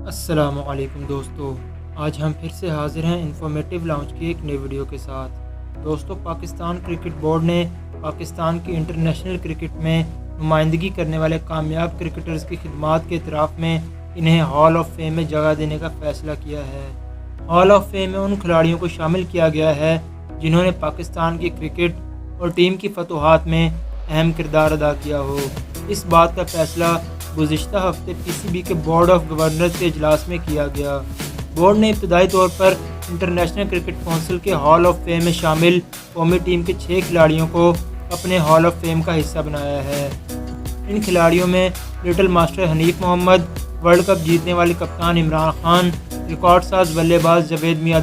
السلام علیکم دوستو، آج ہم پھر سے حاضر ہیں انفارمیٹیو لاؤنج کی ایک نئی ویڈیو کے ساتھ۔ دوستو، پاکستان کرکٹ بورڈ نے پاکستان کی انٹرنیشنل کرکٹ میں نمائندگی کرنے والے کامیاب کرکٹرز کی خدمات کے اعتراف میں انہیں ہال آف فیم میں جگہ دینے کا فیصلہ کیا ہے۔ ہال آف فیم میں ان کھلاڑیوں کو شامل کیا گیا ہے جنہوں نے پاکستان کی کرکٹ اور ٹیم کی فتوحات میں اہم کردار ادا کیا ہو۔ اس بات کا فیصلہ گزشتہ ہفتے پی سی بی کے بورڈ آف گورنرز کے اجلاس میں کیا گیا۔ بورڈ نے ابتدائی طور پر انٹرنیشنل کرکٹ کونسل کے ہال آف فیم میں شامل قومی ٹیم کے 6 کھلاڑیوں کو اپنے ہال آف فیم کا حصہ بنایا ہے۔ ان کھلاڑیوں میں لٹل ماسٹر حنیف محمد، ورلڈ کپ جیتنے والے کپتان عمران خان، ریکارڈ ساز بلے باز جاوید میاں،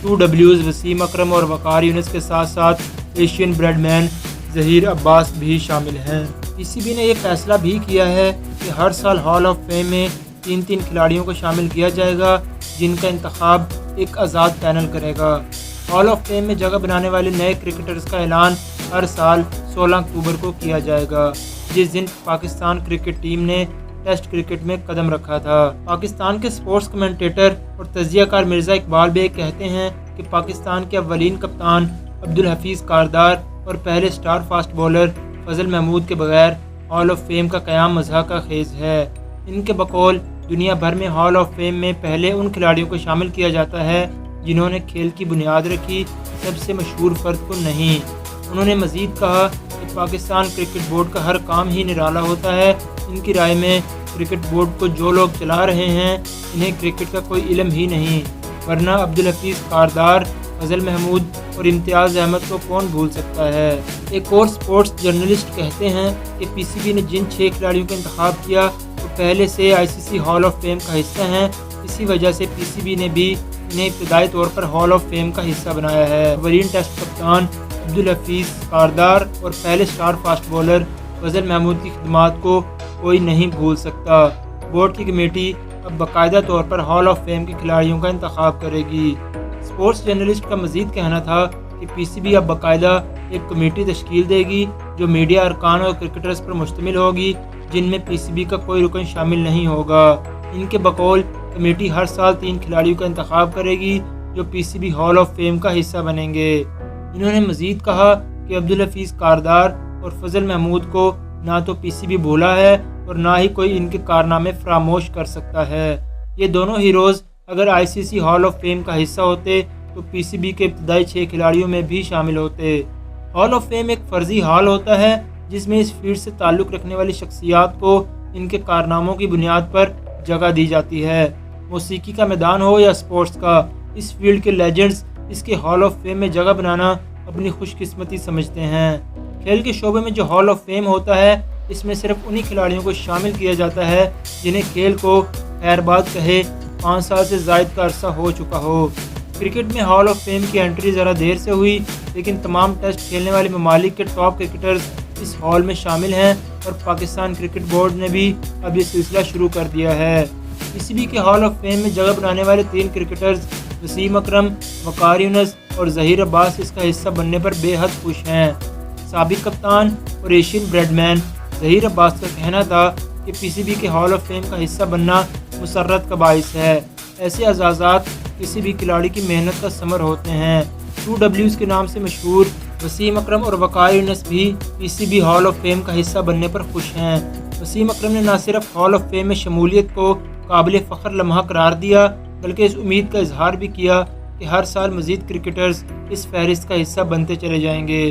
2Ws وسیم اکرم اور وقار یونس کے ساتھ ساتھ ایشین بریڈ مین ظہیر عباس بھی شامل ہیں۔ پی سی بی نے یہ فیصلہ بھی کیا ہے کہ ہر سال ہال آف فیم میں 3 کھلاڑیوں کو شامل کیا جائے گا جن کا انتخاب ایک آزاد پینل کرے گا۔ ہال آف فیم میں جگہ بنانے والے نئے کرکٹرز کا اعلان ہر سال 16 اکتوبر کو کیا جائے گا، جس دن پاکستان کرکٹ ٹیم نے ٹیسٹ کرکٹ میں قدم رکھا تھا۔ پاکستان کے سپورٹس کمنٹیٹر اور تجزیہ کار مرزا اقبال بیگ کہتے ہیں کہ پاکستان کے اولین کپتان عبدالحفیظ کاردار اور پہلے سٹار فاسٹ بولر فضل محمود کے بغیر ہال آف فیم کا قیام مضحکہ خیز ہے۔ ان کے بقول دنیا بھر میں ہال آف فیم میں پہلے ان کھلاڑیوں کو شامل کیا جاتا ہے جنہوں نے کھیل کی بنیاد رکھی، سب سے مشہور فرد کو نہیں۔ انہوں نے مزید کہا کہ پاکستان کرکٹ بورڈ کا ہر کام ہی نرالا ہوتا ہے۔ ان کی رائے میں کرکٹ بورڈ کو جو لوگ چلا رہے ہیں انہیں کرکٹ کا کوئی علم ہی نہیں، ورنہ عبدالحفیظ کاردار، فضل محمود اور امتیاز احمد کو کون بھول سکتا ہے۔ ایک اور سپورٹس جرنلسٹ کہتے ہیں کہ پی سی بی نے جن 6 کھلاڑیوں کا انتخاب کیا وہ پہلے سے آئی سی سی ہال آف فیم کا حصہ ہیں، اسی وجہ سے پی سی بی نے بھی انہیں ابتدائی طور پر ہال آف فیم کا حصہ بنایا ہے۔ اولین ٹیسٹ کپتان عبدالحفیظ کاردار اور پہلے سٹار فاسٹ بولر فضل محمود کی خدمات کو کوئی نہیں بھول سکتا۔ بورڈ کی کمیٹی اب باقاعدہ طور پر ہال آف فیم کے کھلاڑیوں کا انتخاب کرے گی۔ سپورٹس جرنلسٹ کا مزید کہنا تھا کہ پی سی بی اب باقاعدہ ایک کمیٹی تشکیل دے گی جو میڈیا ارکان اور کرکٹرز پر مشتمل ہوگی، جن میں پی سی بی کا کوئی رکن شامل نہیں ہوگا۔ ان کے بقول کمیٹی ہر سال 3 کھلاڑیوں کا انتخاب کرے گی جو P C B hall of fame کا حصہ بنیں گے۔ انہوں نے مزید کہا کہ عبدالحفیظ کاردار اور فضل محمود کو نہ تو پی سی بی بھولا ہے اور نہ ہی کوئی ان کے کارنامے فراموش کر سکتا ہے۔ یہ دونوں ہیروز اگر آئی سی سی ہال آف فیم کا حصہ ہوتے تو پی سی بی کے ابتدائی 6 کھلاڑیوں میں بھی شامل ہوتے۔ ہال آف فیم ایک فرضی ہال ہوتا ہے جس میں اس فیلڈ سے تعلق رکھنے والی شخصیات کو ان کے کارناموں کی بنیاد پر جگہ دی جاتی ہے۔ موسیقی کا میدان ہو یا سپورٹس کا، اس فیلڈ کے لیجنڈز اس کے ہال آف فیم میں جگہ بنانا اپنی خوش قسمتی سمجھتے ہیں۔ کھیل کے شعبے میں جو ہال آف فیم ہوتا ہے اس میں صرف انہی کھلاڑیوں کو شامل کیا جاتا ہے جنہیں کھیل کو خیر باد کہے 5 سال سے زائد کا عرصہ ہو چکا ہو۔ کرکٹ میں ہال آف فیم کی انٹری ذرا دیر سے ہوئی، لیکن تمام ٹیسٹ کھیلنے والے ممالک کے ٹاپ کرکٹرز اس ہال میں شامل ہیں اور پاکستان کرکٹ بورڈ نے بھی اب یہ سلسلہ شروع کر دیا ہے۔ پی سی بی کے ہال آف فیم میں جگہ بنانے والے 3 کرکٹرز وسیم اکرم، وقار یونس اور ظہیر عباس اس کا حصہ بننے پر بے حد خوش ہیں۔ سابق کپتان اور ایشین بریڈ مین ظہیر عباس کا کہنا تھا کہ پی سی بی کے ہال آف فیم کا حصہ بننا مسرت کا باعث ہے۔ ایسے اعزازات کسی بھی کھلاڑی کی محنت کا ثمر ہوتے ہیں۔ 2Ws کے نام سے مشہور وسیم اکرم اور وقار یونس بھی P C B hall of fame کا حصہ بننے پر خوش ہیں۔ وسیم اکرم نے نہ صرف ہال آف فیم میں شمولیت کو قابل فخر لمحہ قرار دیا بلکہ اس امید کا اظہار بھی کیا کہ ہر سال مزید کرکٹرز اس فہرست کا حصہ بنتے چلے جائیں گے۔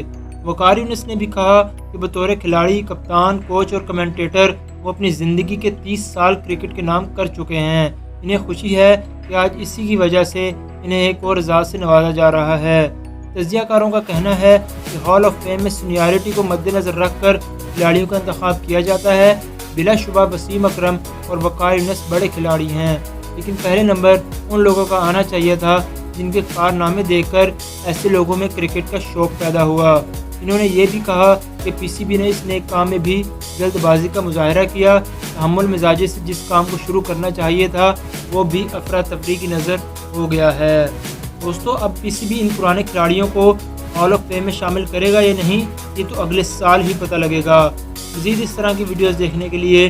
وقار یونس نے بھی کہا کہ بطور کھلاڑی، کپتان، کوچ اور کمنٹیٹر وہ اپنی زندگی کے 30 سال کرکٹ کے نام کر چکے ہیں۔ انہیں خوشی ہے کہ آج اسی کی وجہ سے انہیں ایک اور اعزاز سے نوازا جا رہا ہے۔ تجزیہ کاروں کا کہنا ہے کہ ہال آف فیم میں سینیارٹی کو مد نظر رکھ کر کھلاڑیوں کا انتخاب کیا جاتا ہے۔ بلا شبہ وسیم اکرم اور وقار یونس بڑے کھلاڑی ہیں، لیکن پہلے نمبر ان لوگوں کا آنا چاہیے تھا جن کے کارنامے دیکھ کر ایسے لوگوں میں کرکٹ کا شوق پیدا ہوا۔ انہوں نے یہ بھی کہا کہ پی سی بی نے اس نیک کام میں بھی جلد بازی کا مظاہرہ کیا۔ تحمل مزاجی سے جس کام کو شروع کرنا چاہیے تھا وہ بھی افراتفری کی نظر ہو گیا ہے۔ دوستو، اب پی سی بی ان پرانے کھلاڑیوں کو ہال آف فیم میں شامل کرے گا یا نہیں، یہ تو اگلے سال ہی پتہ لگے گا۔ مزید اس طرح کی ویڈیوز دیکھنے کے لیے